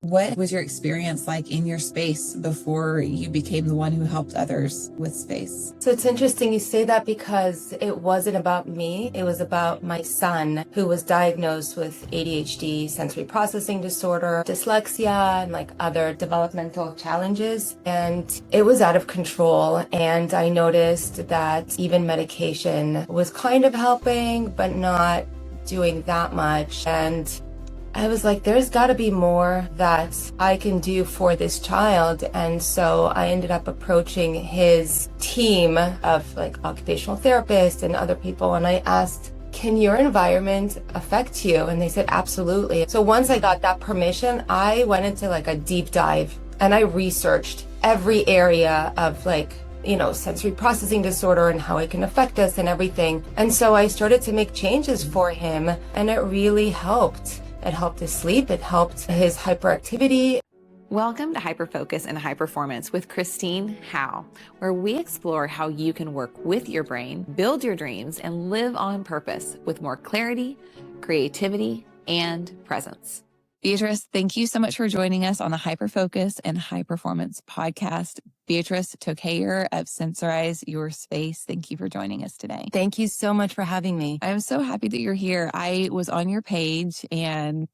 What was your experience like in your space before you became the one who helped others with space? So it's interesting you say that because it wasn't about me. It was about my son who was diagnosed with ADHD, sensory processing disorder, dyslexia, and like other developmental challenges. And it was out of control. And I noticed that even medication was kind of helping, but not doing that much. And I was like, there's got to be more that I can do for this child. And so I ended up approaching his team of like occupational therapists and other people. And I asked, can your environment affect you? And they said, absolutely. So once I got that permission, I went into like a deep dive and I researched every area of like, sensory processing disorder and how it can affect us and everything. And so I started to make changes for him and it really helped. It helped his sleep. It helped his hyperactivity. Welcome to Hyperfocus and High Performance with Christine Howe, where we explore how you can work with your brain, build your dreams, and live on purpose with more clarity, creativity, and presence. Beatrice, thank you so much for joining us on the Hyperfocus and High Performance podcast. Beatrice Tokayer of Sensorize Your Space. Thank you for joining us today. Thank you so much for having me. I'm so happy that you're here. I was on your page and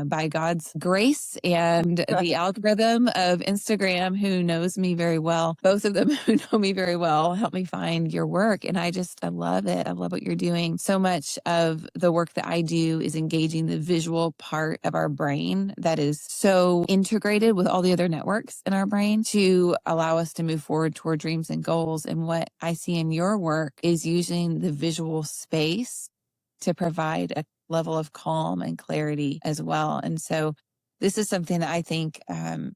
by God's grace and the algorithm of Instagram, who knows me very well, both of them who know me very well, help me find your work. And I love it. I love what you're doing. So much of the work that I do is engaging the visual part of our brain that is so integrated with all the other networks in our brain to allow us to move forward toward dreams and goals. And what I see in your work is using the visual space to provide a level of calm and clarity as well. And so this is something that I think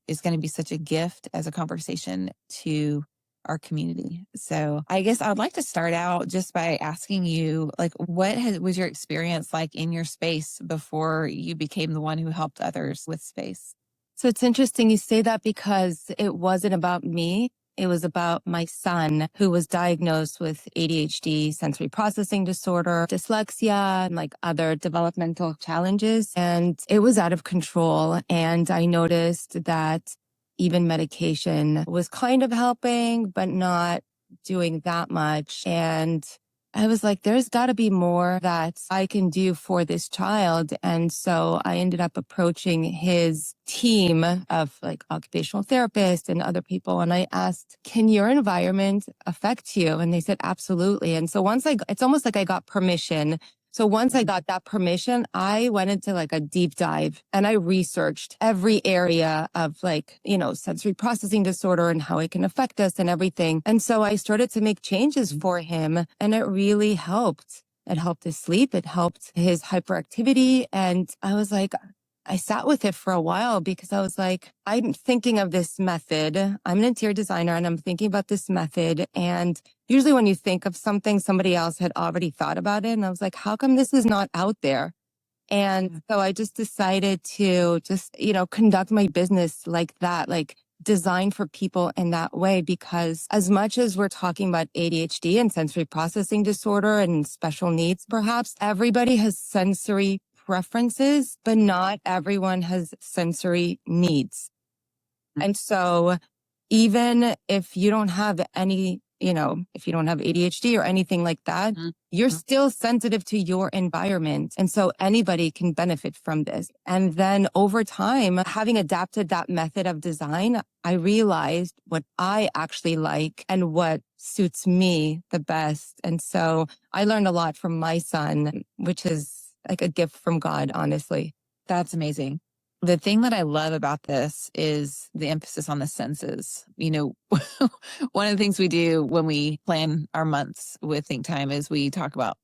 is going to be such a gift as a conversation to our community. So I guess I'd like to start out just by asking you, like, was your experience like in your space before you became the one who helped others with space? So it's interesting you say that because it wasn't about me. It was about my son who was diagnosed with ADHD, sensory processing disorder, dyslexia, and like other developmental challenges. And it was out of control. And I noticed that even medication was kind of helping, but not doing that much. And I was like, there's got to be more that I can do for this child. And so I ended up approaching his team of like occupational therapists and other people. And I asked, can your environment affect you? And they said, absolutely. And so it's almost like I got permission. So once I got that permission, I went into like a deep dive and I researched every area of like, sensory processing disorder and how it can affect us and everything. And so I started to make changes for him and it really helped. It helped his sleep. It helped his hyperactivity. And I sat with it for a while because I was like, I'm thinking of this method. I'm an interior designer and I'm thinking about this method. And usually when you think of something, somebody else had already thought about it. And I was like, how come this is not out there? And so I just decided to conduct my business like that, like design for people in that way, because as much as we're talking about ADHD and sensory processing disorder and special needs, perhaps everybody has sensory preferences, but not everyone has sensory needs. And so even if you don't have any, if you don't have ADHD or anything like that, you're still sensitive to your environment. And so anybody can benefit from this. And then over time, having adapted that method of design, I realized what I actually like and what suits me the best. And so I learned a lot from my son, which is like a gift from God, honestly. That's amazing. The thing that I love about this is the emphasis on the senses. One of the things we do when we plan our months with Think Time is we talk about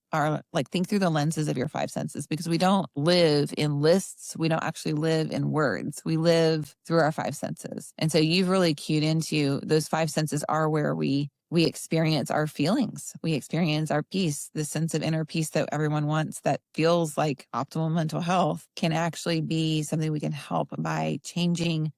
think through the lenses of your five senses, because we don't live in lists. We don't actually live in words. We live through our five senses. And so you've really cued into those five senses are where we experience our feelings. We experience our peace, the sense of inner peace that everyone wants that feels like optimal mental health can actually be something we can help by changing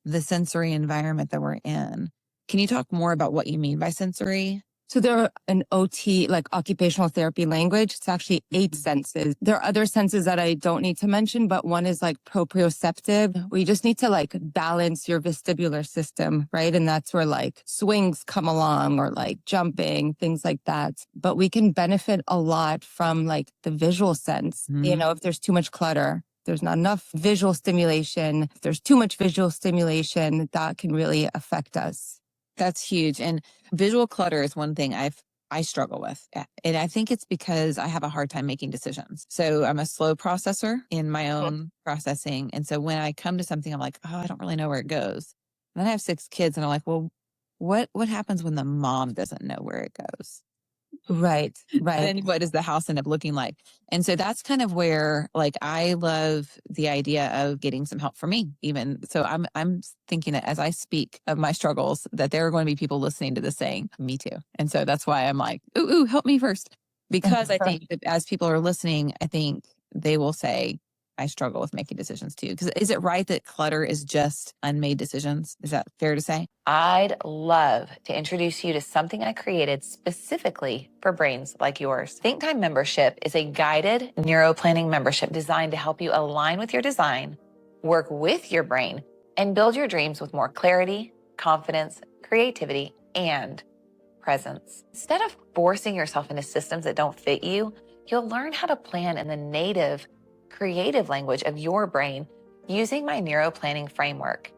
the sensory environment that we're in. Can you talk more about what you mean by sensory So there are an OT, like occupational therapy language. It's actually 8 senses. There are other senses that I don't need to mention, but one is like proprioceptive, where you just need to like balance your vestibular system, right? And that's where like swings come along or like jumping, things like that. But we can benefit a lot from like the visual sense. You know, if there's too much clutter, there's not enough visual stimulation. If there's too much visual stimulation, that can really affect us. That's huge. And visual clutter is one thing I struggle with. And I think it's because I have a hard time making decisions. So I'm a slow processor in my own processing. And so when I come to something, I'm like, oh, I don't really know where it goes. And then I have 6 kids and I'm like, well, what happens when the mom doesn't know where it goes? Right. Then what does the house end up looking like? And so that's kind of where, like, I love the idea of getting some help for me even. So I'm thinking that as I speak of my struggles, that there are going to be people listening to this saying, me too. And so that's why I'm like, ooh, help me first. Because I think that as people are listening, I think they will say, I struggle with making decisions too. Because is it right that clutter is just unmade decisions? Is that fair to say? I'd love to introduce you to something I created specifically for brains like yours. Think Time Membership is a guided neuroplanning membership designed to help you align with your design, work with your brain, and build your dreams with more clarity, confidence, creativity, and presence. Instead of forcing yourself into systems that don't fit you, you'll learn how to plan in the native, creative language of your brain using my neuroplanning framework.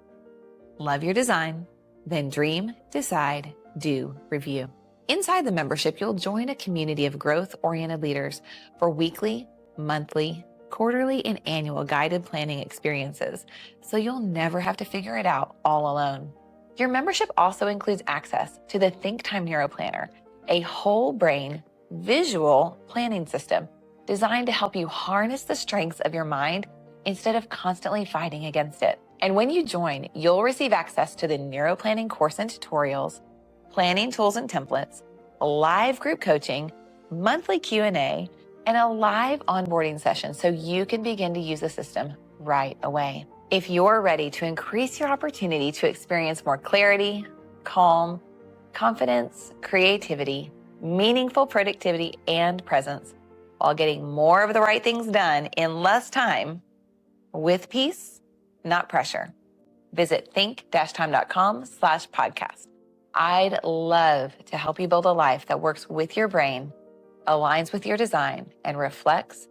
Love your design, then dream, decide, do, review. Inside the membership, you'll join a community of growth-oriented leaders for weekly, monthly, quarterly, and annual guided planning experiences, so you'll never have to figure it out all alone. Your membership also includes access to the Think Time Neuroplanner, a whole brain visual planning system designed to help you harness the strengths of your mind instead of constantly fighting against it. And when you join, you'll receive access to the neuroplanning course and tutorials, planning tools and templates, live group coaching, monthly Q&A, and a live onboarding session so you can begin to use the system right away. If you're ready to increase your opportunity to experience more clarity, calm, confidence, creativity, meaningful productivity, and presence, while getting more of the right things done in less time, with peace, not pressure, visit think-time.com/podcast. I'd love to help you build a life that works with your brain, aligns with your design, and reflects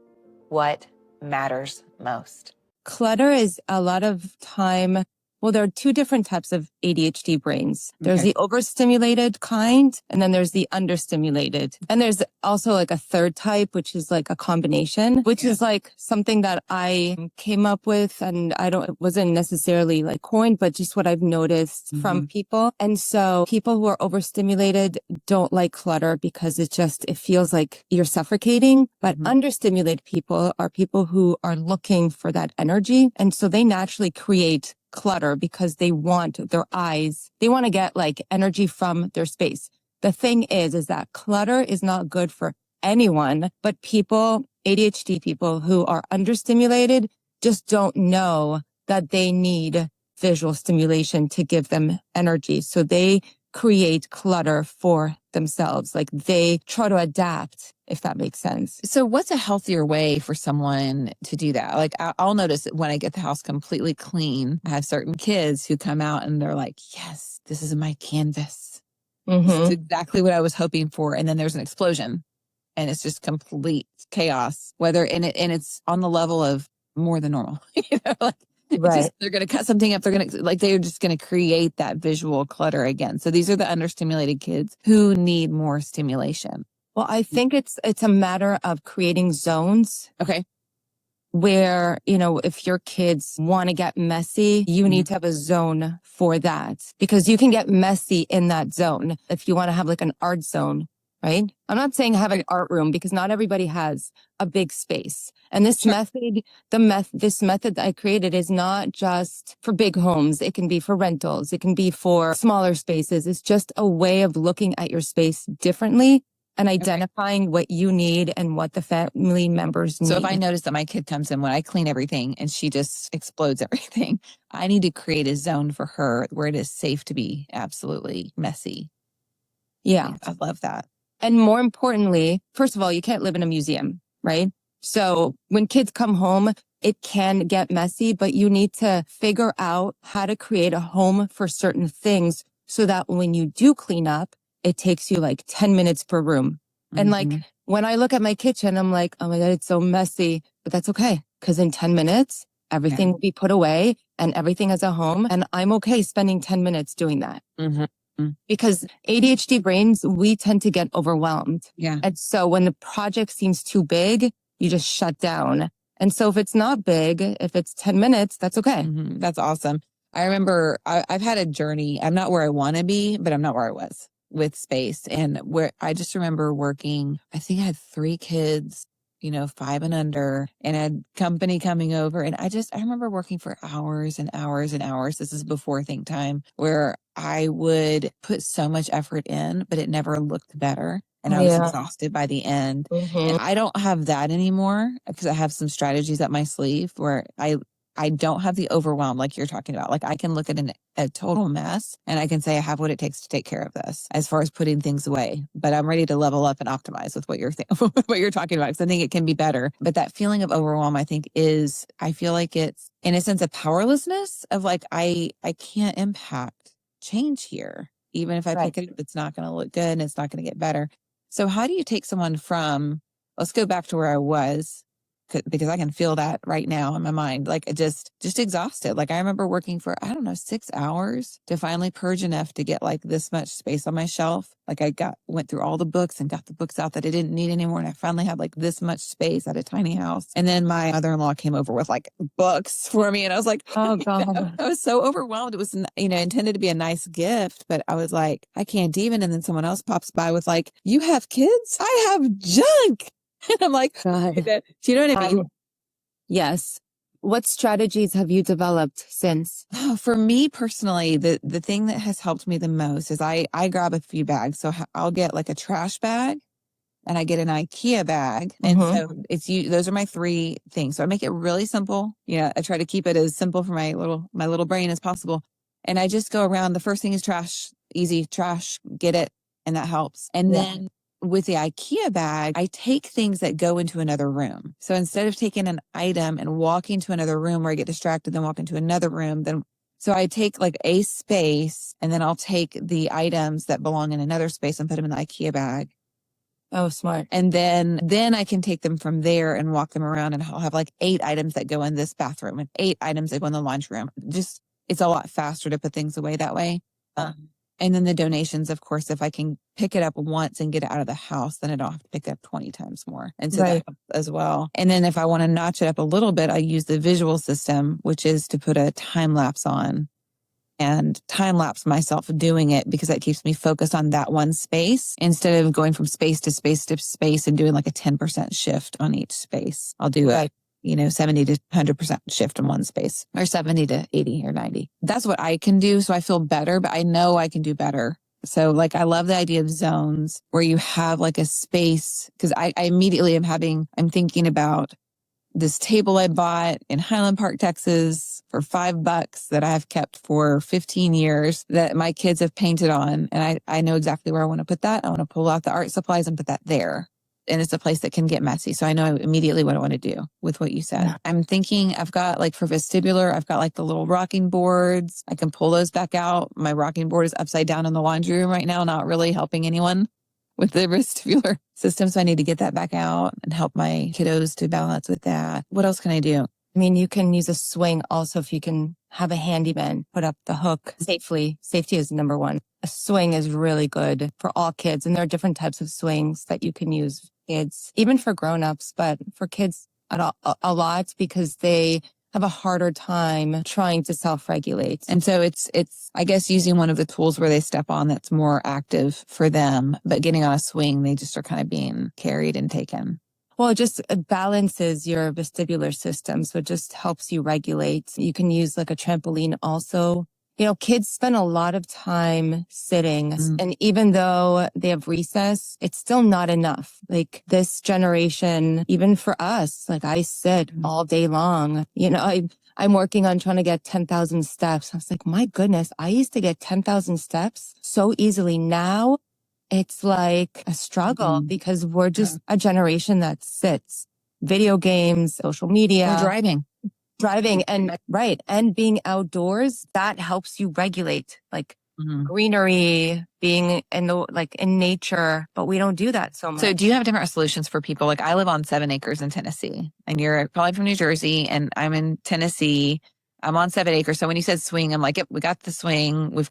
what matters most. Clutter is a lot of time. Well, there are 2 different types of ADHD brains. There's the overstimulated kind, and then there's the understimulated. And there's also like a third type, which is like a combination, which is like something that I came up with, and it wasn't necessarily like coined, but just what I've noticed from people. And so people who are overstimulated don't like clutter because it feels like you're suffocating. But understimulated people are people who are looking for that energy. And so they naturally create clutter because they want to get like energy from their space. The thing is that clutter is not good for anyone, but ADHD people who are understimulated just don't know that they need visual stimulation to give them energy. So they create clutter for themselves. Like they try to adapt, if that makes sense. So what's a healthier way for someone to do that? Like I'll notice that when I get the house completely clean, I have certain kids who come out and they're like, yes, this is my canvas. This is exactly what I was hoping for. And then there's an explosion and it's just complete chaos, and it's on the level of more than normal, like, right. They're going to cut something up. They're just going to create that visual clutter again. So these are the understimulated kids who need more stimulation. Well, I think it's a matter of creating zones. Okay. Where, if your kids want to get messy, you need to have a zone for that because you can get messy in that zone. If you want to have like an art zone, right? I'm not saying have an art room because not everybody has a big space. And this method that I created is not just for big homes. It can be for rentals. It can be for smaller spaces. It's just a way of looking at your space differently and identifying what you need and what the family members need. So if I notice that my kid comes in when I clean everything and she just explodes everything, I need to create a zone for her where it is safe to be absolutely messy. Yeah. I love that. And more importantly, first of all, you can't live in a museum, right? So when kids come home, it can get messy, but you need to figure out how to create a home for certain things so that when you do clean up, it takes you like 10 minutes per room. And like when I look at my kitchen, I'm like, oh my God, it's so messy, but that's okay. Cause in 10 minutes, everything will be put away and everything has a home. And I'm okay spending 10 minutes doing that. Because ADHD brains, we tend to get overwhelmed. Yeah. And so when the project seems too big, you just shut down. And so if it's not big, if it's 10 minutes, that's okay. That's awesome. I remember I've had a journey. I'm not where I want to be, but I'm not where I was with space. And where I just remember working, I think I had 3 kids, 5 and under, and I had company coming over. And I remember working for hours and hours and hours. This is before think time, where I would put so much effort in, but it never looked better. And I was exhausted by the end. And I don't have that anymore because I have some strategies up my sleeve where I don't have the overwhelm like you're talking about. Like I can look at a total mess and I can say I have what it takes to take care of this as far as putting things away. But I'm ready to level up and optimize with what you're what you're talking about because I think it can be better. But that feeling of overwhelm, I think I feel like it's in a sense of powerlessness of like I can't impact change here. Even if I pick it up, it's not going to look good and it's not going to get better. So how do you take someone from, let's go back to where I was, because I can feel that right now in my mind, like just exhausted. Like I remember working for, 6 hours to finally purge enough to get like this much space on my shelf. Like went through all the books and got the books out that I didn't need anymore. And I finally had like this much space at a tiny house. And then my mother-in-law came over with like books for me. And I was like, oh God, I was so overwhelmed. It was, intended to be a nice gift, but I was like, I can't even. And then someone else pops by with like, you have kids? I have junk. And I'm like, God. do you know what I mean? Yes. What strategies have you developed since? For me personally, the thing that has helped me the most is I grab a few bags. So I'll get like a trash bag and I get an IKEA bag. And so those are my 3 things. So I make it really simple. I try to keep it as simple for my little brain as possible. And I just go around. The first thing is trash, easy trash, get it. And that helps. And then with the IKEA bag, I take things that go into another room. So instead of taking an item and walking to another room where I get distracted, then walk into another room, so I take like a space and then I'll take the items that belong in another space and put them in the IKEA bag. Oh, smart. And then I can take them from there and walk them around and I'll have like 8 items that go in this bathroom and 8 items that go in the laundry room. It's a lot faster to put things away that way. And then the donations, of course, if I can pick it up once and get it out of the house, then I don't have to pick it up 20 times more. And so that helps as well. And then if I want to notch it up a little bit, I use the visual system, which is to put a time lapse on and time lapse myself doing it because that keeps me focused on that one space instead of going from space to space to space and doing like a 10% shift on each space. I'll do it. 70 to 100% shift in one space or 70 to 80 or 90. That's what I can do. So I feel better, but I know I can do better. So like, I love the idea of zones where you have like a space because I immediately I'm thinking about this table I bought in Highland Park, Texas for $5 that I have kept for 15 years that my kids have painted on. And I know exactly where I want to put that. I want to pull out the art supplies and put that there. And it's a place that can get messy. So I know immediately what I want to do with what you said. Yeah. I'm thinking I've got like for vestibular, I've got like the little rocking boards. I can pull those back out. My rocking board is upside down in the laundry room right now, not really helping anyone with the vestibular system. So I need to get that back out and help my kiddos to balance with that. What else can I do? I mean, you can use a swing also if you can have a handyman put up the hook safely. Safety is number 1. A swing is really good for all kids. And there are different types of swings that you can use for kids, even for grownups, but for kids a lot because they have a harder time trying to self-regulate. And so it's, I guess, using one of the tools where they step on that's more active for them, but getting on a swing, they just are kind of being carried and taken. Well, it just balances your vestibular system. So it just helps you regulate. You can use like a trampoline also. Kids spend a lot of time sitting and even though they have recess, it's still not enough. Like this generation, even for us, like I sit all day long, I'm working on trying to get 10,000 steps. I was like, my goodness, I used to get 10,000 steps so easily. Now it's like a struggle because we're just a generation that sits. Video games, social media. Or driving and right. And being outdoors, that helps you regulate like greenery, being in in nature, but we don't do that so much. So do you have different solutions for people? Like I live on 7 acres in Tennessee and you're probably from New Jersey and I'm in Tennessee. I'm on 7 acres. So when you said swing, I'm like, yep, we got the swing. We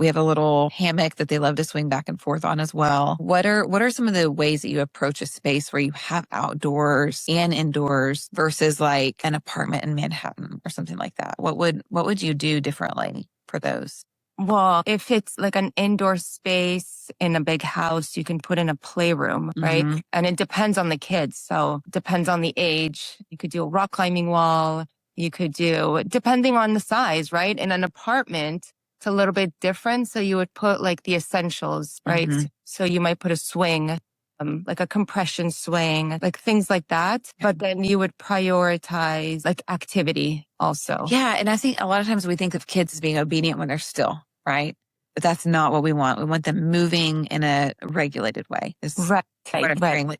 have a little hammock that they love to swing back and forth on as well. What are some of the ways that you approach a space where you have outdoors and indoors versus like an apartment in Manhattan or something like that? What would you do differently for those? Well, if it's like an indoor space in a big house, you can put in a playroom, right? And it depends on the kids. So it depends on the age. You could do a rock climbing wall. You could do, depending on the size, right? In an apartment, it's a little bit different. So you would put like the essentials, right? So you might put a swing, like a compression swing, like things like that. But then you would prioritize like activity also. Yeah. And I think a lot of times we think of kids as being obedient when they're still, right? But that's not what we want. We want them moving in a regulated way. Right. Like,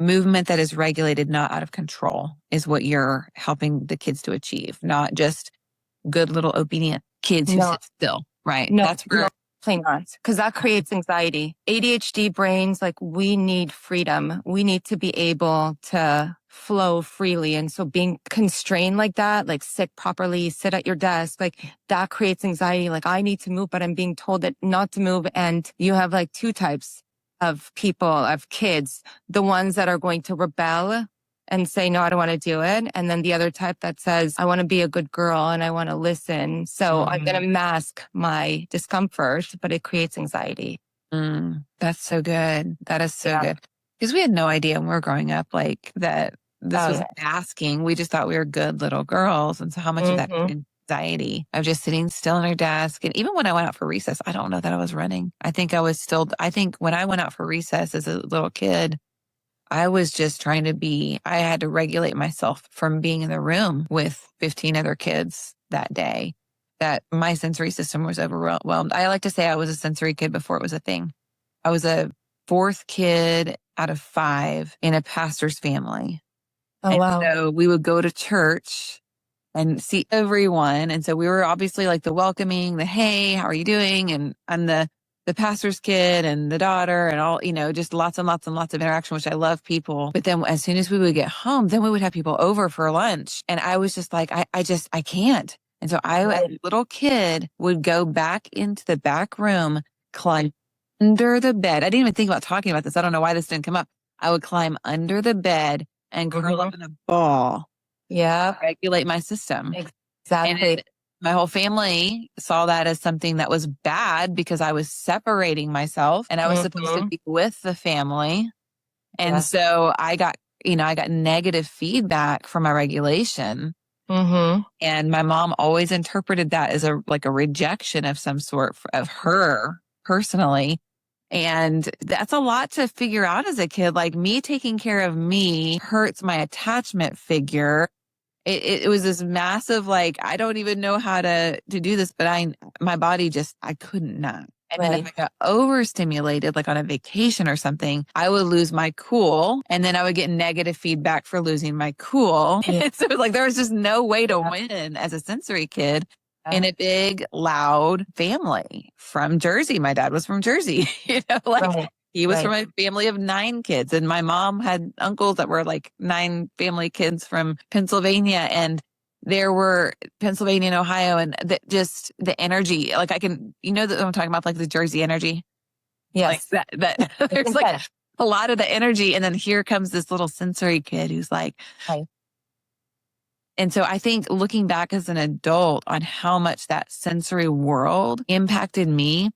movement that is regulated, not out of control, is what you're helping the kids to achieve, not just good little obedient kids who sit still, right? No, that's where plain not, because that creates anxiety. ADHD brains, like we need freedom. We need to be able to flow freely. And so being constrained like that, like sit properly, sit at your desk, like that creates anxiety. Like I need to move, but I'm being told that not to move. And you have like two types of people, of kids, the ones that are going to rebel and say, no, I don't want to do it. And then the other type that says, I want to be a good girl and I want to listen. So I'm going to mask my discomfort, but it creates anxiety. That's so good. That is so good. Because we had no idea when we were growing up, like that this was masking. We just thought we were good little girls. And so how much of that anxiety of just sitting still in our desk. And even when I went out for recess, I don't know that I was running. I think when I went out for recess as a little kid, I was just trying to I had to regulate myself from being in the room with 15 other kids that day, that my sensory system was overwhelmed. I like to say I was a sensory kid before it was a thing. I was a 4th kid out of 5 in a pastor's family. Oh, wow. So we would go to church and see everyone. And so we were obviously like the welcoming, the, hey, how are you doing? And I'm the pastor's kid and the daughter and all, just lots and lots and lots of interaction, which I love people. But then as soon as we would get home, then we would have people over for lunch. And I was just like, I can't. And so I, as a little kid, would go back into the back room, climb under the bed. I didn't even think about talking about this. I don't know why this didn't come up. I would climb under the bed and curl up in a ball. Yeah. Regulate my system. Exactly. And my whole family saw that as something that was bad because I was separating myself and I was supposed to be with the family. And so I got negative feedback from my regulation. And my mom always interpreted that as a rejection of some sort of her personally. And that's a lot to figure out as a kid. Like me taking care of me hurts my attachment figure. It was this massive, I don't even know how to do this, but my body I couldn't not. And then if I got overstimulated, like on a vacation or something, I would lose my cool. And then I would get negative feedback for losing my cool. Yeah. So there was just no way to win as a sensory kid in a big, loud family from Jersey. My dad was from Jersey, he was from a family of 9 kids. And my mom had uncles that were 9 family kids from Pennsylvania. And there were Pennsylvania and Ohio, and just the energy, that I'm talking about, the Jersey energy. Yes. That there's a lot of the energy. And then here comes this little sensory kid who's and so I think looking back as an adult on how much that sensory world impacted me.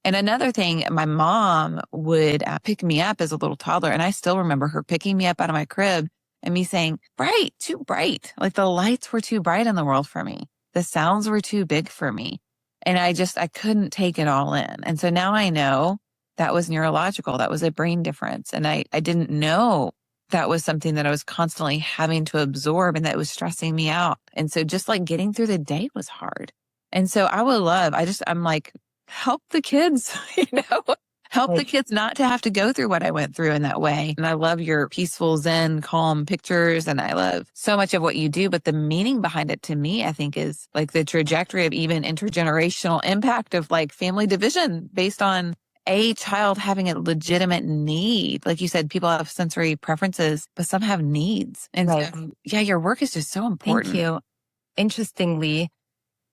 And another thing, my mom would pick me up as a little toddler. And I still remember her picking me up out of my crib and me saying, bright, too bright. The lights were too bright in the world for me. The sounds were too big for me. And I couldn't take it all in. And so now I know that was neurological. That was a brain difference. And I didn't know that was something that I was constantly having to absorb and that was stressing me out. And so just getting through the day was hard. And so I'm help the kids, help the kids not to have to go through what I went through in that way. And I love your peaceful, zen, calm pictures. And I love so much of what you do. But the meaning behind it to me, I think, is like the trajectory of even intergenerational impact of like family division based on a child having a legitimate need. Like you said, people have sensory preferences, but some have needs. And so, yeah, your work is just so important. Thank you. Interestingly,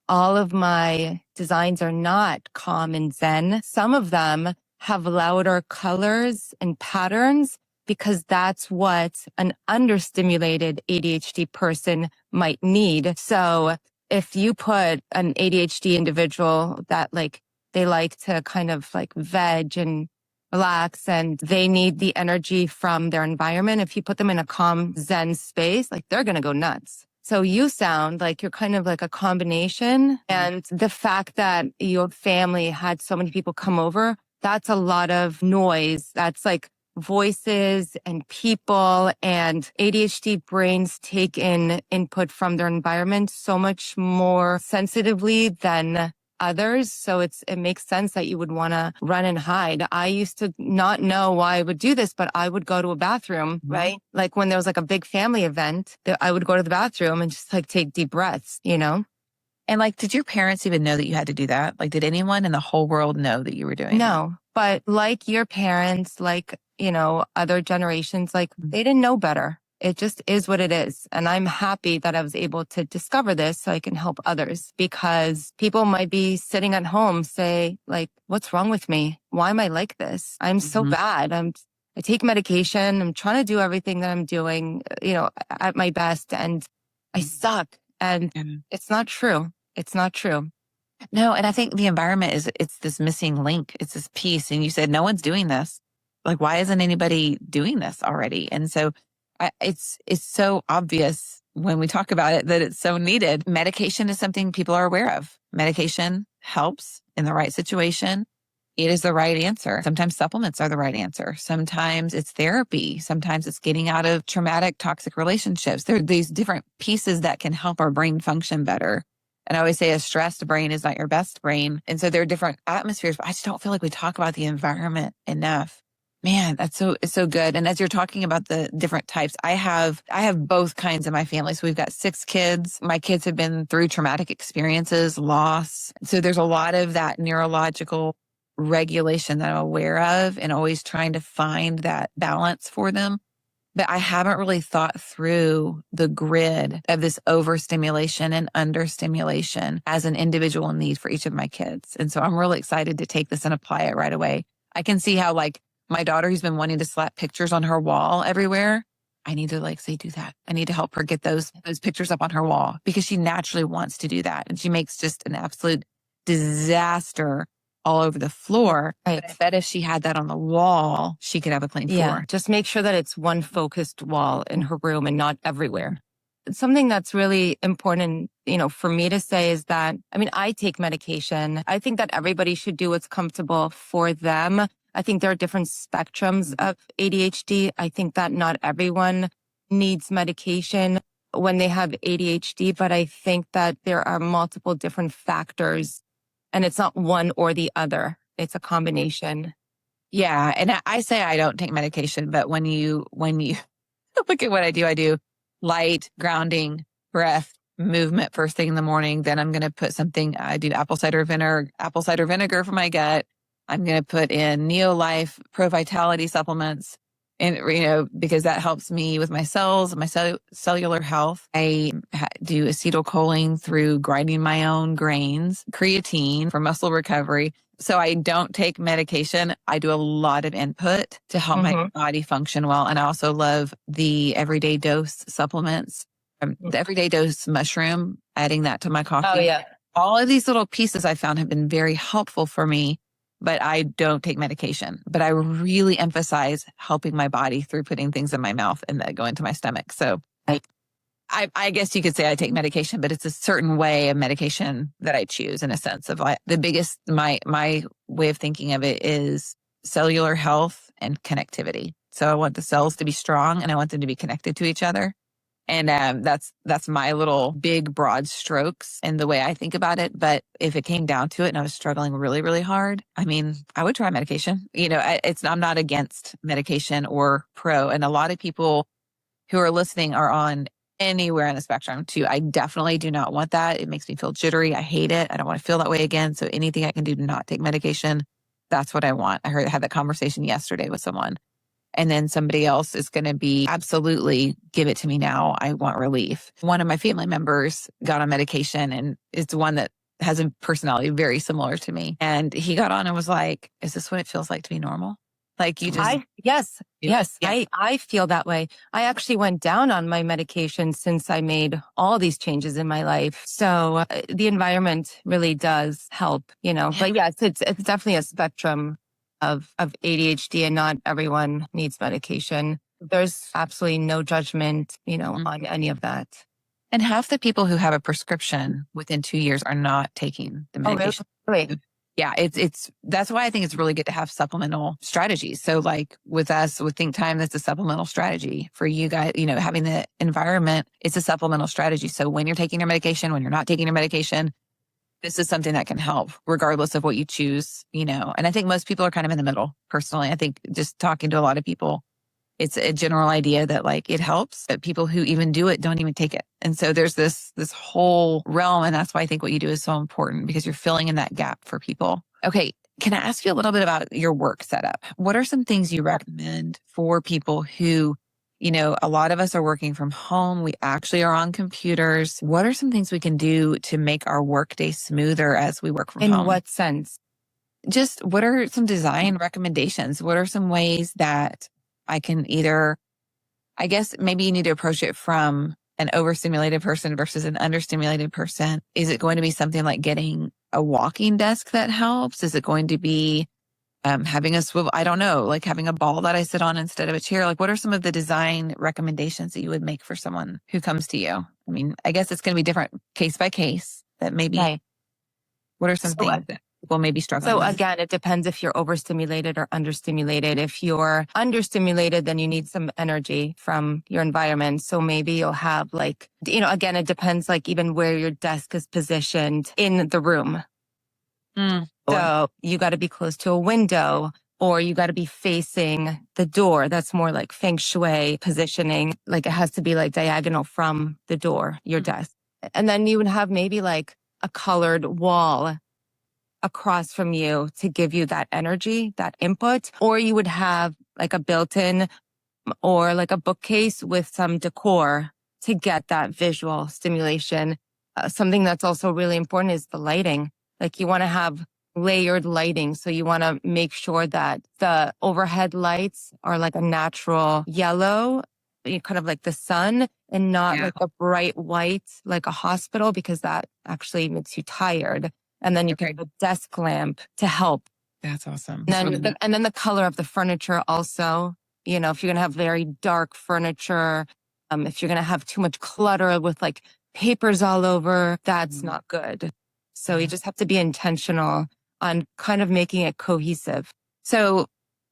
all of my designs are not calm and zen. Some of them have louder colors and patterns because that's what an understimulated ADHD person might need. So if you put an ADHD individual that like, they like to kind of like veg and relax and they need the energy from their environment. If you put them in a calm zen space, like they're going to go nuts. So you sound like you're kind of like a combination. And the fact that your family had so many people come over, that's a lot of noise. That's like voices and people, and ADHD brains take in input from their environment so much more sensitively than others. So it makes sense that you would want to run and hide. I used to not know why I would do this, but I would go to a bathroom, right? Like when there was like a big family event, I would go to the bathroom and just like take deep breaths, you know? And like, did your parents even know that you had to do that? Like, did anyone in the whole world know that you were doing that? No, but like your parents, like, you know, other generations, like they didn't know better. It just is what it is. And I'm happy that I was able to discover this so I can help others, because people might be sitting at home, say like, what's wrong with me? Why am I like this? I'm so bad. I take medication. I'm trying to do everything that I'm doing, you know, at my best, and I suck. And it's not true. It's not true. No. And I think the environment it's this missing link. It's this piece. And you said, no one's doing this. Like, why isn't anybody doing this already? And so it's so obvious when we talk about it that it's so needed. Medication is something people are aware of. Medication helps in the right situation. It is the right answer. Sometimes supplements are the right answer. Sometimes it's therapy. Sometimes it's getting out of traumatic, toxic relationships. There are these different pieces that can help our brain function better. And I always say a stressed brain is not your best brain. And so there are different atmospheres, but I just don't feel like we talk about the environment enough. Man, it's so good. And as you're talking about the different types, I have both kinds in my family. So we've got 6 kids. My kids have been through traumatic experiences, loss. So there's a lot of that neurological regulation that I'm aware of, and always trying to find that balance for them. But I haven't really thought through the grid of this overstimulation and understimulation as an individual need for each of my kids. And so I'm really excited to take this and apply it right away. I can see how, like, my daughter who's been wanting to slap pictures on her wall everywhere, I need to like say, do that. I need to help her get those pictures up on her wall, because she naturally wants to do that. And she makes just an absolute disaster all over the floor. Right. But I bet if she had that on the wall, she could have a clean floor. Just make sure that it's one focused wall in her room and not everywhere. Something that's really important, you know, for me to say is that, I mean, I take medication. I think that everybody should do what's comfortable for them. I think there are different spectrums of ADHD. I think that not everyone needs medication when they have ADHD, but I think that there are multiple different factors, and it's not one or the other. It's a combination. Yeah. And I say I don't take medication, but when you look at what I do light, grounding, breath, movement first thing in the morning. Then I'm going to put something, I do apple cider vinegar for my gut. I'm going to put in Neolife Pro Vitality supplements, and, you know, because that helps me with my cells, my cellular health. I do acetylcholine through grinding my own grains, creatine for muscle recovery. So I don't take medication. I do a lot of input to help my body function well. And I also love the Everyday Dose supplements, the Everyday Dose mushroom, adding that to my coffee. Oh, yeah. All of these little pieces I found have been very helpful for me. But I don't take medication. But I really emphasize helping my body through putting things in my mouth and that go into my stomach. So I guess you could say I take medication, but it's a certain way of medication that I choose, in a sense of like the biggest, my way of thinking of it is cellular health and connectivity. So I want the cells to be strong and I want them to be connected to each other. And that's my little big broad strokes and the way I think about it. But if it came down to it and I was struggling really, really hard, I mean, I would try medication. I'm not against medication or pro. And a lot of people who are listening are on anywhere on the spectrum too. I definitely do not want that. It makes me feel jittery. I hate it. I don't want to feel that way again. So anything I can do to not take medication, that's what I want. I had that conversation yesterday with someone. And then somebody else is going to be absolutely give it to me now. I want relief. One of my family members got on medication, and it's one that has a personality very similar to me. And he got on and was like, is this what it feels like to be normal? Like you just. Yes. Yeah. I feel that way. I actually went down on my medication since I made all these changes in my life. So the environment really does help, but yes, it's definitely a spectrum of ADHD, and not everyone needs medication. There's absolutely no judgment, on any of that. And half the people who have a prescription within 2 years are not taking the medication. Oh, really? Yeah, that's why I think it's really good to have supplemental strategies. So like with us, with Think Time, that's a supplemental strategy for you guys, having the environment, it's a supplemental strategy. So when you're taking your medication, when you're not taking your medication, this is something that can help regardless of what you choose, and I think most people are kind of in the middle. Personally, I think just talking to a lot of people, it's a general idea that like it helps, but people who even do it don't even take it. And so there's this whole realm. And that's why I think what you do is so important, because you're filling in that gap for people. Okay. Can I ask you a little bit about your work setup? What are some things you recommend for people who, a lot of us are working from home. We actually are on computers. What are some things we can do to make our workday smoother as we work from home? In what sense? Just what are some design recommendations? What are some ways that I can I guess maybe you need to approach it from an overstimulated person versus an understimulated person. Is it going to be something like getting a walking desk that helps? Is it going to be having a swivel? I don't know, like having a ball that I sit on instead of a chair. Like what are some of the design recommendations that you would make for someone who comes to you? I mean, I guess it's going to be different case by case, that maybe, Right. What are some things that people may be struggling So with? again, it depends if you're overstimulated or understimulated. If you're understimulated, then you need some energy from your environment. So maybe you'll have again, it depends like even where your desk is positioned in the room. So you got to be close to a window, or you got to be facing the door. That's more like feng shui positioning. Like it has to be like diagonal from the door, your desk. And then you would have maybe like a colored wall across from you to give you that energy, that input, or you would have like a built-in or like a bookcase with some decor to get that visual stimulation. Something that's also really important is the lighting. Like you want to have layered lighting. So you want to make sure that the overhead lights are like a natural yellow, kind of like the sun, and not like a bright white, like a hospital, because that actually makes you tired. And then you can have a desk lamp to help. That's awesome. And then the color of the furniture also, if you're going to have very dark furniture, if you're going to have too much clutter with like papers all over, that's not good. So you just have to be intentional on kind of making it cohesive. So,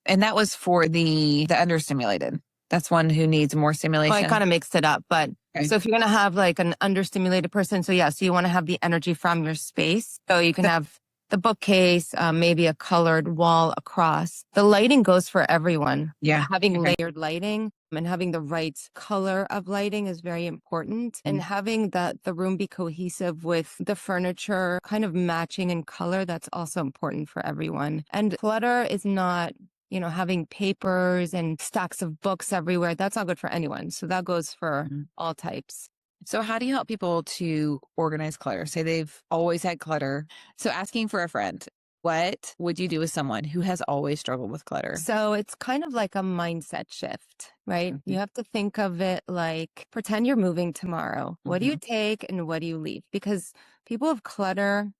and that was for the understimulated. That's one who needs more stimulation. Well, I kind of mixed it up, but so if you're going to have like an understimulated person, so you want to have the energy from your space. So you can have the bookcase, maybe a colored wall across. The lighting goes for everyone. Yeah. Having layered lighting and having the right color of lighting is very important. And having the room be cohesive with the furniture kind of matching in color, that's also important for everyone. And clutter is not, having papers and stacks of books everywhere. That's not good for anyone. So that goes for all types. So how do you help people to organize clutter? Say they've always had clutter. So asking for a friend, what would you do with someone who has always struggled with clutter? So it's kind of like a mindset shift, right? You have to think of it like, pretend you're moving tomorrow. What do you take and what do you leave? Because people have clutter,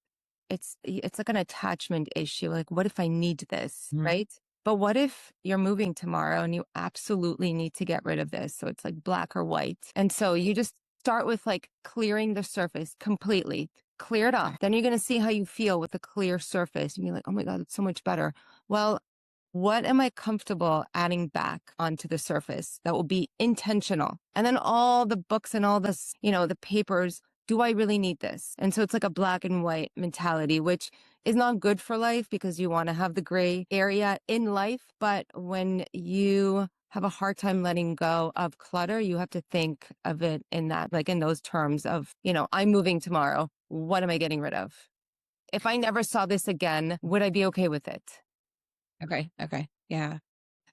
it's like an attachment issue. Like, what if I need this, right? But what if you're moving tomorrow and you absolutely need to get rid of this? So it's like black or white. And so you just start with like clearing the surface completely. Clear it off. Then you're going to see how you feel with a clear surface. And you're like, oh my God, it's so much better. Well, What am I comfortable adding back onto the surface that will be intentional? And then all the books and all this, the papers, do I really need this? And so it's like a black and white mentality, which is not good for life because you want to have the gray area in life. But when you have a hard time letting go of clutter, you have to think of it in that, like in those terms of, I'm moving tomorrow. What am I getting rid of? If I never saw this again, would I be okay with it? Okay. Okay. Yeah.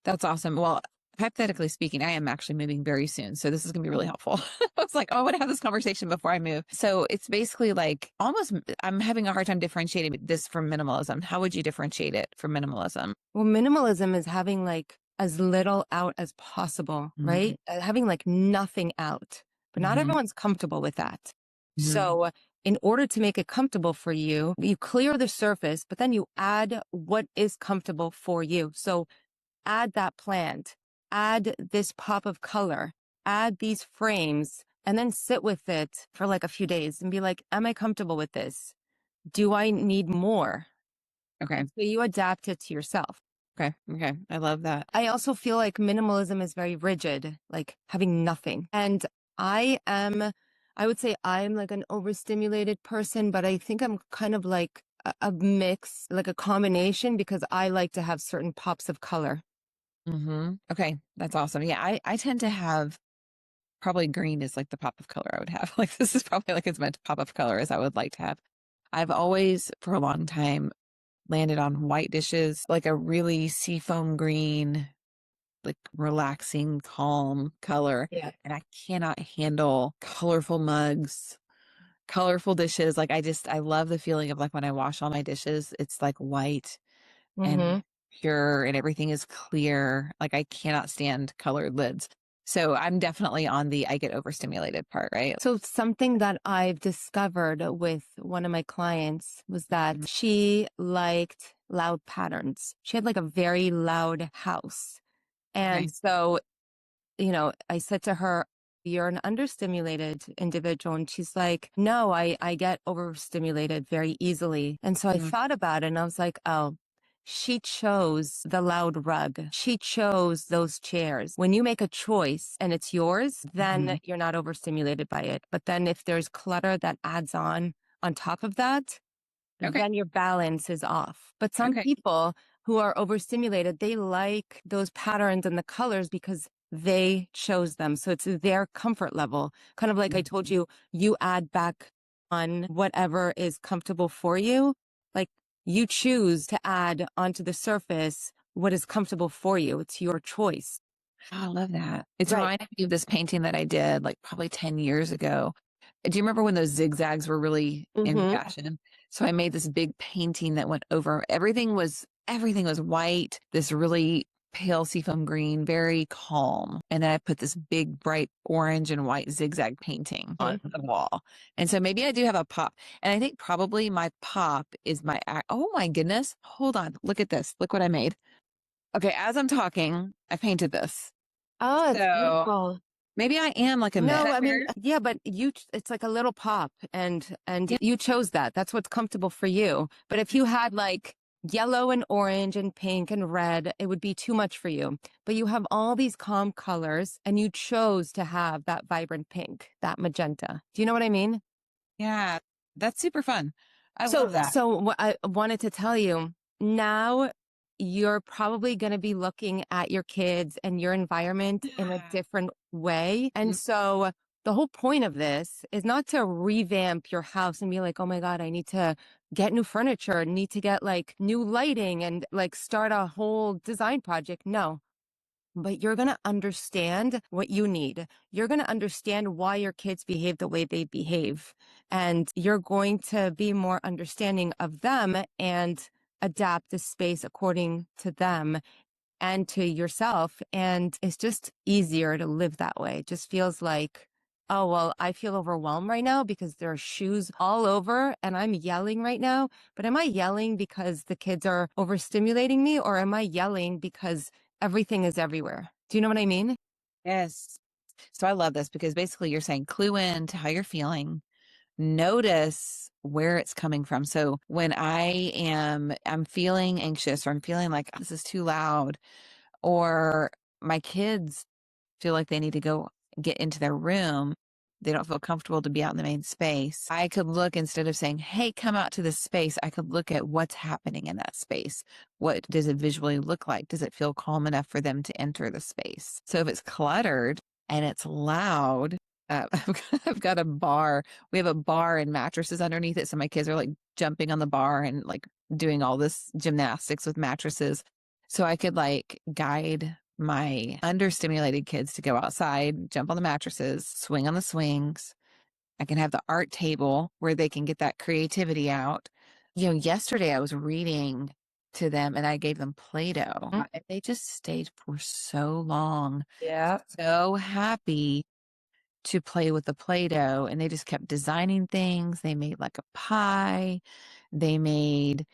That's awesome. Well, hypothetically speaking, I am actually moving very soon. So this is going to be really helpful. I was like, oh, I want to have this conversation before I move. So it's basically like almost, I'm having a hard time differentiating this from minimalism. How would you differentiate it from minimalism? Well, minimalism is having like as little out as possible, right? Having like nothing out, but not everyone's comfortable with that. So in order to make it comfortable for you, you clear the surface, but then you add what is comfortable for you. So add that plant, add this pop of color, add these frames, and then sit with it for like a few days and be like, am I comfortable with this? Do I need more? Okay. So you adapt it to yourself. Okay. Okay. I love that. I also feel like minimalism is very rigid, like having nothing. And I would say I'm like an overstimulated person, but I think I'm kind of like a mix, like a combination, because I like to have certain pops of color. Okay. That's awesome. Yeah. I tend to have probably green is like the pop of color I would have. Like this is probably like as much pop of color as I would like to have. I've always, for a long time, landed on white dishes, like a really seafoam green, like relaxing, calm color. Yeah. And I cannot handle colorful mugs, colorful dishes. Like I love the feeling of like when I wash all my dishes, it's like white and pure and everything is clear. Like I cannot stand colored lids. So I'm definitely on the I get overstimulated part, right? So something that I've discovered with one of my clients was that she liked loud patterns. She had like a very loud house. And so, I said to her, you're an understimulated individual. And she's like, no, I get overstimulated very easily. And so I thought about it and I was like, oh, she chose the loud rug. She chose those chairs. When you make a choice and it's yours, then you're not overstimulated by it. But then if there's clutter that adds on top of that, then your balance is off. But some people who are overstimulated, they like those patterns and the colors because they chose them. So it's their comfort level. Kind of like I told you, you add back on whatever is comfortable for you. Like you choose to add onto the surface what is comfortable for you. It's your choice. Oh, I love that. It's reminding me of this painting that I did like probably 10 years ago. Do you remember when those zigzags were really in fashion? So I made this big painting that went over everything was white, this really pale seafoam green, very calm. And then I put this big bright orange and white zigzag painting on the wall. And so maybe I do have a pop. And I think probably my pop is oh my goodness. Hold on. Look at this. Look what I made. Okay. As I'm talking, I painted this. Oh, it's beautiful. Maybe I am like a No, I mean, yeah, but it's like a little pop and you chose that. That's what's comfortable for you. But if you had like yellow and orange and pink and red, it would be too much for you. But you have all these calm colors and you chose to have that vibrant pink, that magenta. Do you know what I mean? Yeah, that's super fun. I love that. So what I wanted to tell you now, you're probably going to be looking at your kids and your environment in a different way. And so the whole point of this is not to revamp your house and be like, oh my God, I need to get new furniture, need to get like new lighting and like start a whole design project. No. But you're going to understand what you need. You're going to understand why your kids behave the way they behave. And you're going to be more understanding of them and adapt the space according to them and to yourself. And it's just easier to live that way. It just feels like, oh, well, I feel overwhelmed right now because there are shoes all over and I'm yelling right now. But am I yelling because the kids are overstimulating me, or am I yelling because everything is everywhere? Do you know what I mean? Yes. So I love this because basically you're saying clue in to how you're feeling, notice where it's coming from. So when I'm feeling anxious, or I'm feeling like this is too loud, or my kids feel like they need to go get into their room, they don't feel comfortable to be out in the main space, I could look, instead of saying, hey, come out to this space, I could look at what's happening in that space. What does it visually look like? Does it feel calm enough for them to enter the space? So if it's cluttered and it's loud, I've got a bar. We have a bar and mattresses underneath it. So my kids are like jumping on the bar and like doing all this gymnastics with mattresses. So I could like guide my understimulated kids to go outside, jump on the mattresses, swing on the swings. I can have the art table where they can get that creativity out. Yesterday I was reading to them and I gave them Play-Doh. And they just stayed for so long. Yeah. So happy to play with the Play-Doh, and they just kept designing things. They made like a pie. They made,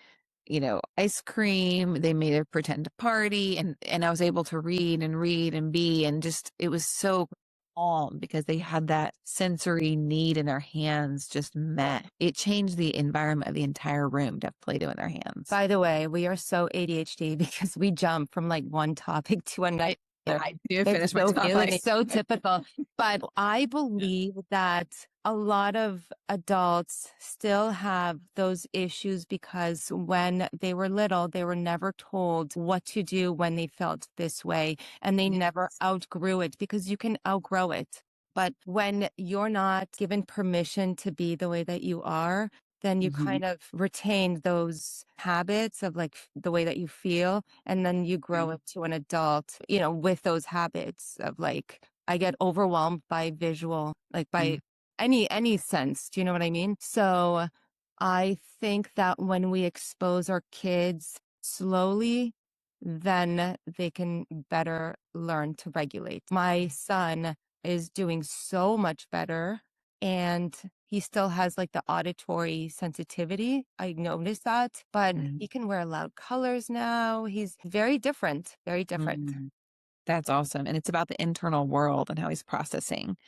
ice cream. They made a pretend party, and I was able to read and be, and just, it was so calm because they had that sensory need in their hands just met. It changed the environment of the entire room to have Play-Doh in their hands. By the way, we are so ADHD because we jump from like one topic to another. I do It's finish my so topic. cute. It's so typical. But I believe that a lot of adults still have those issues because when they were little, they were never told what to do when they felt this way, and they never outgrew it, because you can outgrow it. But when you're not given permission to be the way that you are, then you kind of retain those habits of like the way that you feel. And then you grow into an adult, with those habits of like, I get overwhelmed by visual, like by any sense. Do you know what I mean? So I think that when we expose our kids slowly, then they can better learn to regulate. My son is doing so much better, and he still has like the auditory sensitivity. I noticed that, but he can wear loud colors now. He's very different, very different. That's awesome. And it's about the internal world and how he's processing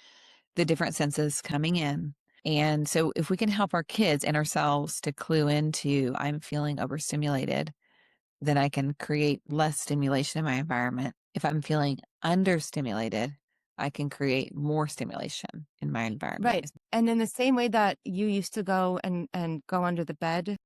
the different senses coming in. And so if we can help our kids and ourselves to clue into, I'm feeling overstimulated, then I can create less stimulation in my environment. If I'm feeling understimulated, I can create more stimulation in my environment. Right. And in the same way that you used to go and go under the bed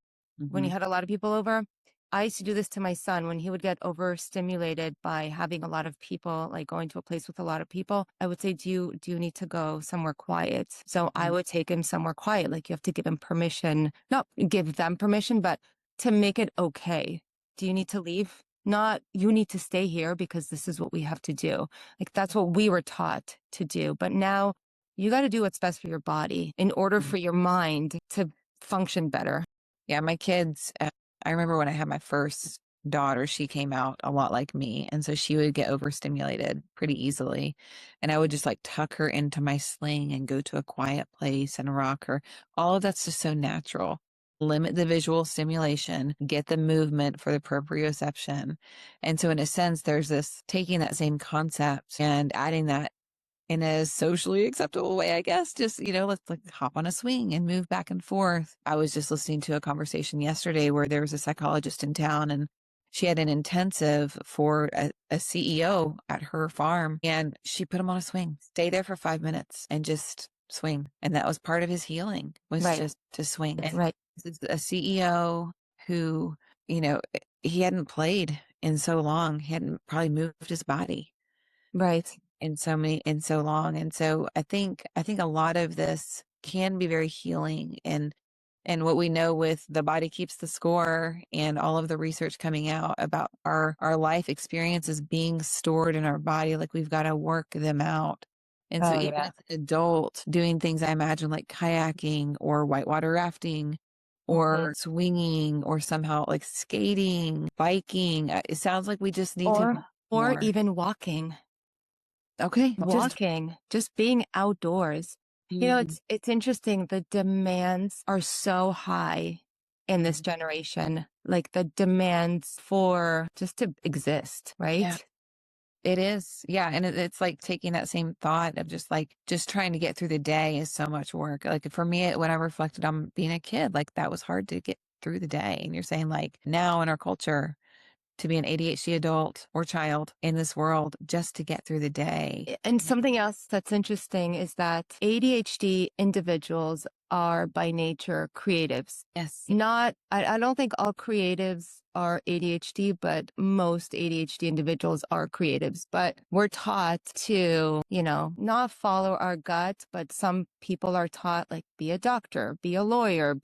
when you had a lot of people over, I used to do this to my son when he would get overstimulated by having a lot of people, like going to a place with a lot of people. I would say, do you need to go somewhere quiet? So I would take him somewhere quiet. Like, you have to give him permission, not give them permission, but to make it okay. Do you need to leave? Not, you need to stay here because this is what we have to do. Like, that's what we were taught to do. But now you got to do what's best for your body in order for your mind to function better. Yeah, my kids, I remember when I had my first daughter, she came out a lot like me. And so she would get overstimulated pretty easily. And I would just like tuck her into my sling and go to a quiet place and rock her. All of that's just so natural. Limit the visual stimulation, get the movement for the proprioception. And so in a sense, there's this taking that same concept and adding that in a socially acceptable way, I guess. Just, let's like hop on a swing and move back and forth. I was just listening to a conversation yesterday where there was a psychologist in town, and she had an intensive for a CEO at her farm, and she put him on a swing, stay there for 5 minutes and just swing. And that was part of his healing, was just to swing. And this is a CEO who, he hadn't played in so long. He hadn't probably moved his body. Right. In so long. And so I think a lot of this can be very healing, and what we know with the body keeps the score and all of the research coming out about our life experiences being stored in our body, like we've got to work them out. And so even as an adult doing things, I imagine like kayaking or whitewater rafting or swinging or somehow like skating, biking, it sounds like we just need to or even walking. Okay. Walking, just being outdoors. It's interesting. The demands are so high in this generation, like the demands for just to exist, right? It is. Yeah. And it's like taking that same thought of just trying to get through the day is so much work. Like for me, when I reflected on being a kid, like that was hard to get through the day. And you're saying like now in our culture, to be an ADHD adult or child in this world just to get through the day. And something else that's interesting is that ADHD individuals are by nature creatives. Yes. I don't think all creatives are ADHD, but most ADHD individuals are creatives. But we're taught to, not follow our gut, but some people are taught like be a doctor, be a lawyer,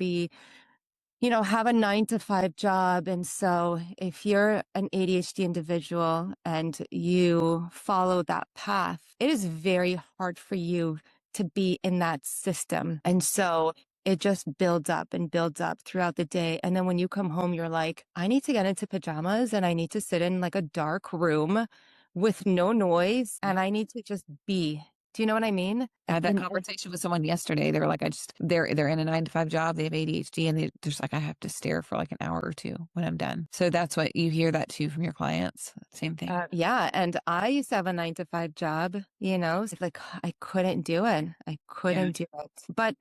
have a 9 to 5 job. And so if you're an ADHD individual and you follow that path, it is very hard for you to be in that system. And so it just builds up and builds up throughout the day. And then when you come home, you're like, I need to get into pajamas and I need to sit in like a dark room with no noise and I need to just be. Do you know what I mean? I had that conversation with someone yesterday. They were like, they're in a 9 to 5 job. They have ADHD and they're just like, I have to stare for like an hour or two when I'm done. So that's what you hear that too from your clients. Same thing. Yeah. And I used to have a 9 to 5 job, it's like I couldn't do it. I couldn't do it. But,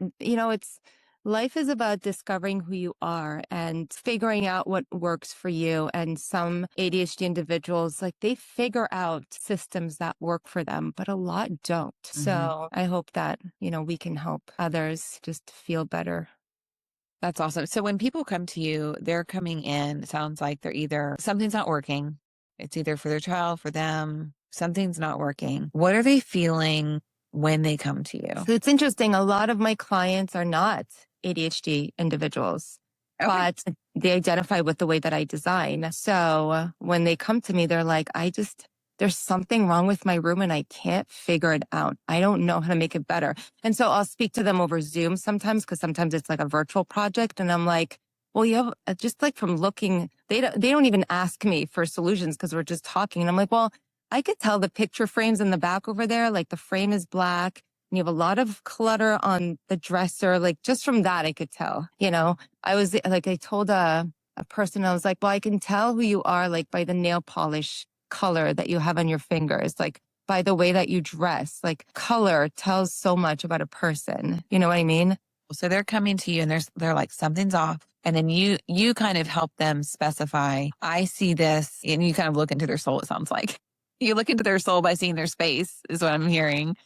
life is about discovering who you are and figuring out what works for you. And some ADHD individuals, like they figure out systems that work for them, but a lot don't. Mm-hmm. So I hope that, we can help others just feel better. That's awesome. So when people come to you, they're coming in, it sounds like they're either something's not working. It's either for their child, for them, something's not working. What are they feeling when they come to you? So it's interesting. A lot of my clients are not ADHD individuals, but they identify with the way that I design. So when they come to me, they're like, there's something wrong with my room and I can't figure it out. I don't know how to make it better. And so I'll speak to them over Zoom sometimes because sometimes it's like a virtual project. And I'm like, well, you have just like from looking, they don't even ask me for solutions because we're just talking. And I'm like, well, I could tell the picture frames in the back over there, like the frame is black and you have a lot of clutter on the dresser. Like just from that, I could tell, I told a person, I was like, well, I can tell who you are, like by the nail polish color that you have on your fingers, like by the way that you dress, like color tells so much about a person. You know what I mean? So they're coming to you and they're like, something's off. And then you kind of help them specify, I see this, and you kind of look into their soul, it sounds like. You look into their soul by seeing their space is what I'm hearing,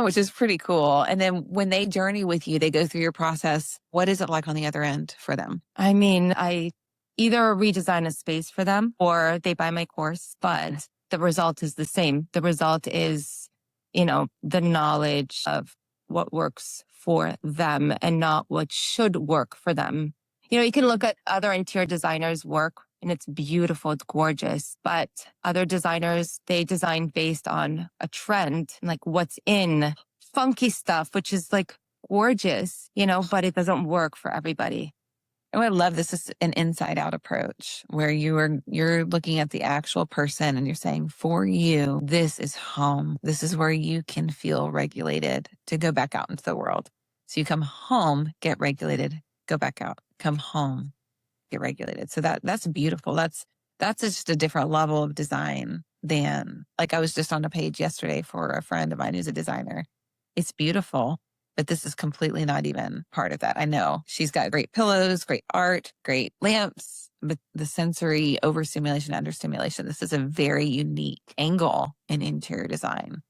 which is pretty cool. And then when they journey with you, they go through your process. What is it like on the other end for them? I mean, I either redesign a space for them or they buy my course, but the result is the same. The result is, the knowledge of what works for them and not what should work for them. You can look at other interior designers' work and it's beautiful, it's gorgeous, but other designers, they design based on a trend, like what's in funky stuff, which is like gorgeous, but it doesn't work for everybody. Oh, I love this. Is an inside out approach where you're looking at the actual person and you're saying, for you, this is home. This is where you can feel regulated to go back out into the world. So you come home, get regulated, go back out, come home, get regulated. So that's beautiful. That's just a different level of design than, like, I was just on a page yesterday for a friend of mine who's a designer. It's beautiful. But this is completely not even part of that. I know she's got great pillows, great art, great lamps, but the sensory overstimulation, understimulation, this is a very unique angle in interior design.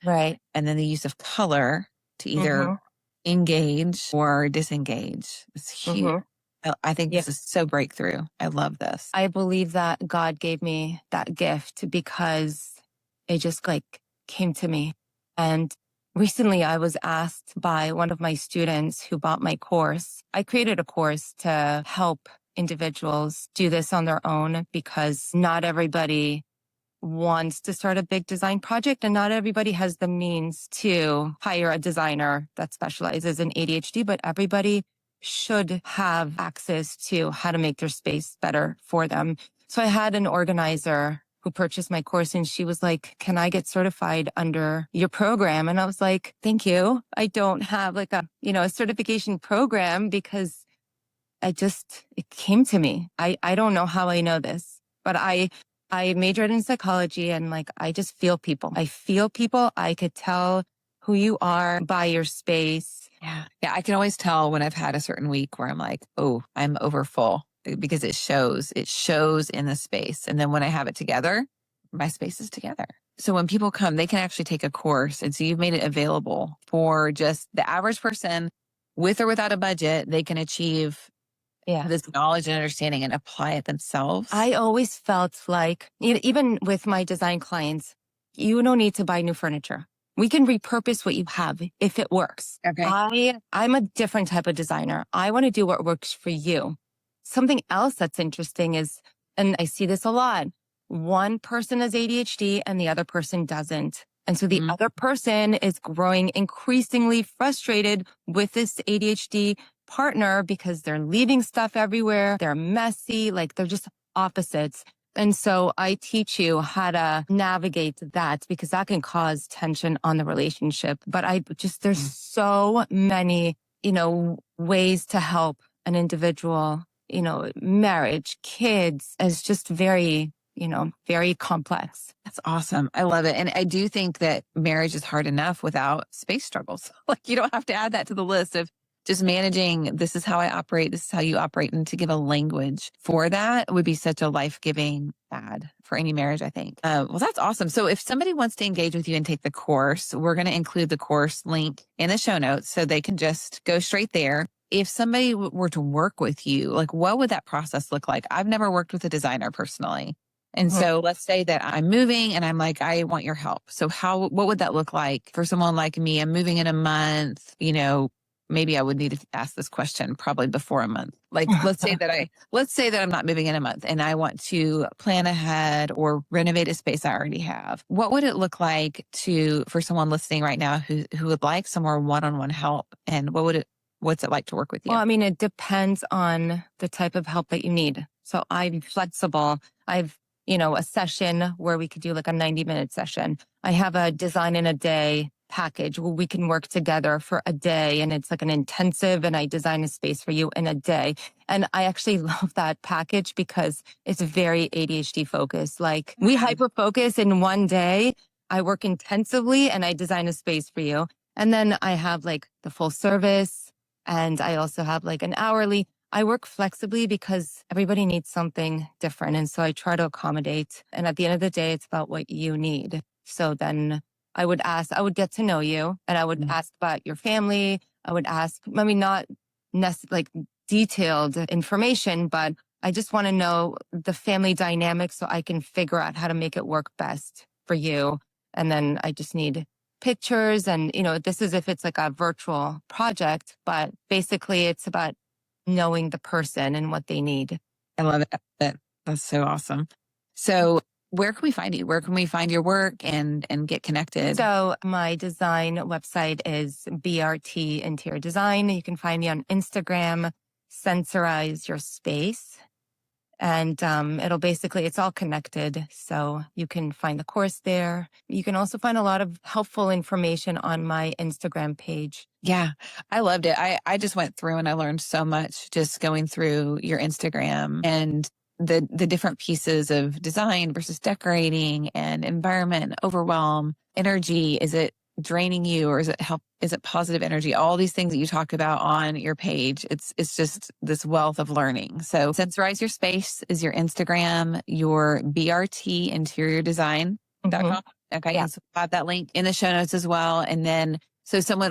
Right. And then the use of color to either engage or disengage. It's huge. I think this is so breakthrough. I love this. I believe that God gave me that gift because it just like came to me. And recently, I was asked by one of my students who bought my course. I created a course to help individuals do this on their own because not everybody wants to start a big design project and not everybody has the means to hire a designer that specializes in ADHD, but everybody should have access to how to make their space better for them. So I had an organizer who purchased my course and she was like, can I get certified under your program? And I was like, thank you. I don't have like a certification program because it came to me. I don't know how I know this, but I I majored in psychology and like, I just feel people. I feel people. I could tell who you are by your space. Yeah. Yeah. I can always tell when I've had a certain week where I'm like, oh, I'm over full because it shows in the space. And then when I have it together, my space is together. So when people come, they can actually take a course. And so you've made it available for just the average person with or without a budget. They can achieve this knowledge and understanding and apply it themselves. I always felt like, even with my design clients, you don't need to buy new furniture. We can repurpose what you have if it works. Okay. I'm a different type of designer. I want to do what works for you. Something else that's interesting is, and I see this a lot, one person has ADHD and the other person doesn't. And so the other person is growing increasingly frustrated with this ADHD partner because they're leaving stuff everywhere. They're messy, like they're just opposites. And so I teach you how to navigate that because that can cause tension on the relationship. But there's so many, ways to help an individual, marriage, kids, is just very, very complex. That's awesome. I love it. And I do think that marriage is hard enough without space struggles. Like you don't have to add that to the list of just managing. This is how I operate. This is how you operate. And to give a language for that would be such a life-giving add for any marriage, I think. Well, that's awesome. So if somebody wants to engage with you and take the course, we're going to include the course link in the show notes so they can just go straight there. If somebody were to work with you, like what would that process look like? I've never worked with a designer personally. And so let's say that I'm moving and I'm like, I want your help. So what would that look like for someone like me? I'm moving in a month, maybe I would need to ask this question probably before a month. Like, let's say that I'm not moving in a month and I want to plan ahead or renovate a space I already have. What would it look like for someone listening right now who would like some more one-on-one help? And what's it like to work with you? Well, I mean, it depends on the type of help that you need. So I'm flexible. I've a session where we could do like a 90-minute session. I have a design in a day package where we can work together for a day and it's like an intensive and I design a space for you in a day. And I actually love that package because it's very ADHD focused. Like we hyper focus in one day. I work intensively and I design a space for you. And then I have like the full service and I also have like an hourly. I work flexibly because everybody needs something different. And so I try to accommodate. And at the end of the day, it's about what you need. So then I would get to know you and I would ask about your family. I would ask, not like detailed information, but I just want to know the family dynamic so I can figure out how to make it work best for you. And then I just need pictures and, this is if it's like a virtual project, but basically it's about knowing the person and what they need. I love it. That's so awesome. So where can we find you? Where can we find your work and get connected? So my design website is BRT Interior Design. You can find me on Instagram, Sensorize Your Space. And it's all connected. So you can find the course there. You can also find a lot of helpful information on my Instagram page. Yeah, I loved it. I just went through and I learned so much just going through your Instagram and the different pieces of design versus decorating and environment, overwhelm, energy. Is it draining you or is it positive energy? All these things that you talk about on your page. It's just this wealth of learning. So Sensorize Your Space is your Instagram, your BRT Interior Design.com. Okay. Yeah. So we'll have that link in the show notes as well. And then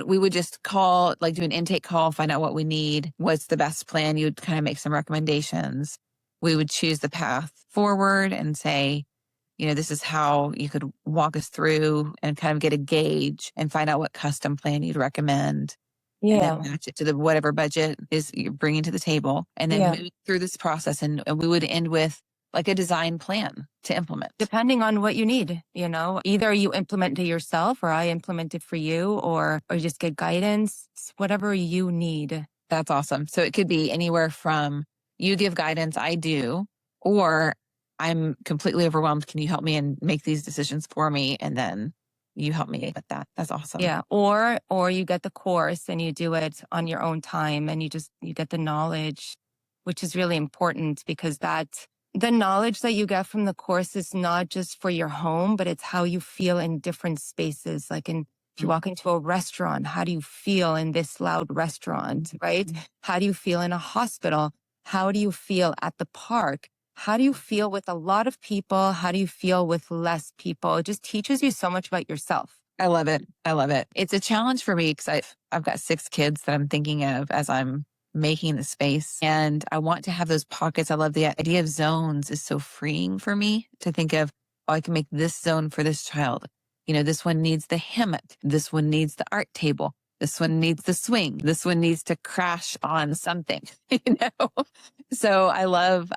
we would just call, like do an intake call, find out what we need. What's the best plan? You'd kind of make some recommendations. We would choose the path forward and say, this is how you could walk us through and kind of get a gauge and find out what custom plan you'd recommend. Yeah. And then match it to whatever budget is you're bringing to the table. And then move through this process. And we would end with like a design plan to implement. Depending on what you need, either you implement it yourself or I implement it for you or you just get guidance, whatever you need. That's awesome. So it could be anywhere from you give guidance, I do, or I'm completely overwhelmed. Can you help me and make these decisions for me? And then you help me with that. That's awesome. Yeah. Or you get the course and you do it on your own time and you get the knowledge, which is really important because that the knowledge that you get from the course is not just for your home, but it's how you feel in different spaces. Like if you walk into a restaurant, how do you feel in this loud restaurant, right? How do you feel in a hospital? How do you feel at the park? How do you feel with a lot of people? How do you feel with less people? It just teaches you so much about yourself. I love it. I love it. It's a challenge for me because I've got 6 kids that I'm thinking of as I'm making the space. And I want to have those pockets. I love the idea of zones is so freeing for me to think of, oh, I can make this zone for this child. You know, this one needs the hammock. This one needs the art table. This one needs the swing. This one needs to crash on something, you know? So I love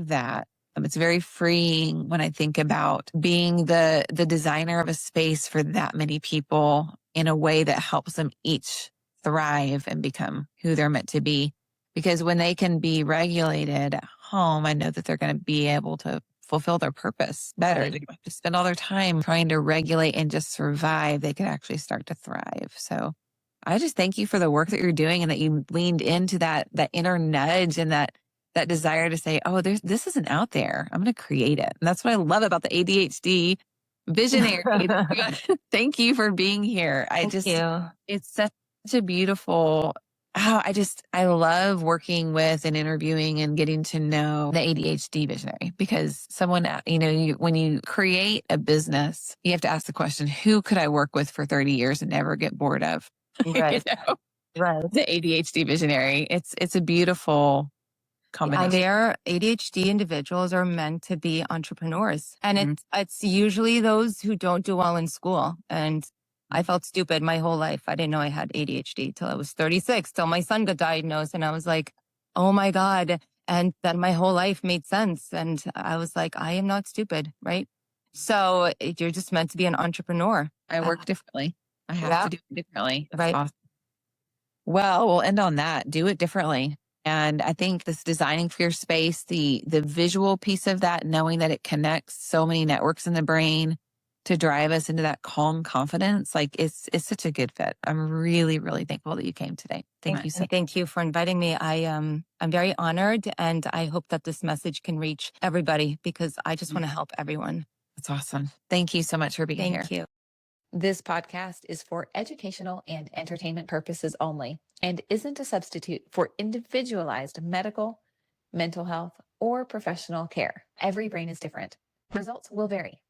that. It's very freeing when I think about being the designer of a space for that many people in a way that helps them each thrive and become who they're meant to be. Because when they can be regulated at home, I know that they're going to be able to fulfill their purpose better. They don't have to spend all their time trying to regulate and just survive. They can actually start to thrive. So I just thank you for the work that you're doing and that you leaned into that inner nudge and that desire to say, oh, this isn't out there. I'm going to create it. And that's what I love about the ADHD visionary. Thank you for being here. Thank you. It's such a beautiful, I love working with and interviewing and getting to know the ADHD visionary because someone, when you create a business, you have to ask the question, who could I work with for 30 years and never get bored of? Right. Right. The ADHD visionary. It's a beautiful combination. Their ADHD individuals are meant to be entrepreneurs. And it's usually those who don't do well in school. And I felt stupid my whole life. I didn't know I had ADHD till I was 36, till my son got diagnosed. And I was like, oh my God. And then my whole life made sense. And I was like, I am not stupid, right? So you're just meant to be an entrepreneur. I work differently. I have to do it differently. That's right. Awesome. Well, we'll end on that. Do it differently. And I think this designing for your space, the visual piece of that, knowing that it connects so many networks in the brain to drive us into that calm confidence, like it's such a good fit. I'm really, really thankful that you came today. Thank you so much. Thank you for inviting me. I'm very honored, and I hope that this message can reach everybody because I just want to help everyone. That's awesome. Thank you so much for being here. Thank you. This podcast is for educational and entertainment purposes only and isn't a substitute for individualized medical, mental health, or professional care. Every brain is different. Results will vary.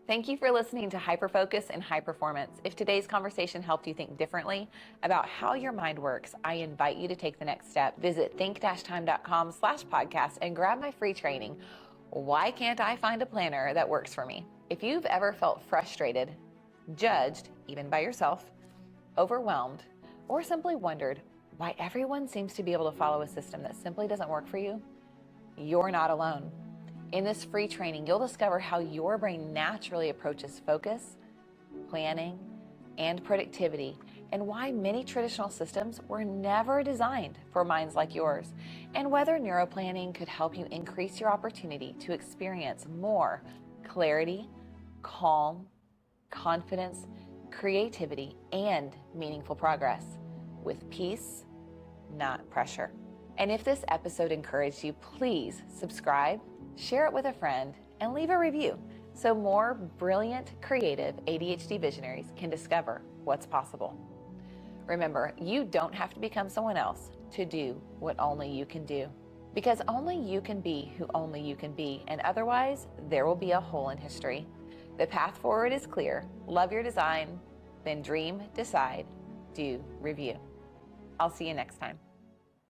Thank you for listening to Hyperfocus and High Performance. If today's conversation helped you think differently about how your mind works, I invite you to take the next step. Visit think-time.com/podcast and grab my free training. Why can't I find a planner that works for me? If you've ever felt frustrated, judged, even by yourself, overwhelmed, or simply wondered why everyone seems to be able to follow a system that simply doesn't work for you, you're not alone. In this free training, you'll discover how your brain naturally approaches focus, planning, and productivity, and why many traditional systems were never designed for minds like yours, and whether neuroplanning could help you increase your opportunity to experience more clarity, calm, confidence, creativity, and meaningful progress with peace, not pressure. And if this episode encouraged you, please subscribe, share it with a friend, and leave a review so more brilliant, creative ADHD visionaries can discover what's possible. Remember, you don't have to become someone else to do what only you can do, because only you can be who only you can be, and otherwise there will be a hole in history. The path forward is clear. Love your design, then dream, decide, do, review. I'll see you next time.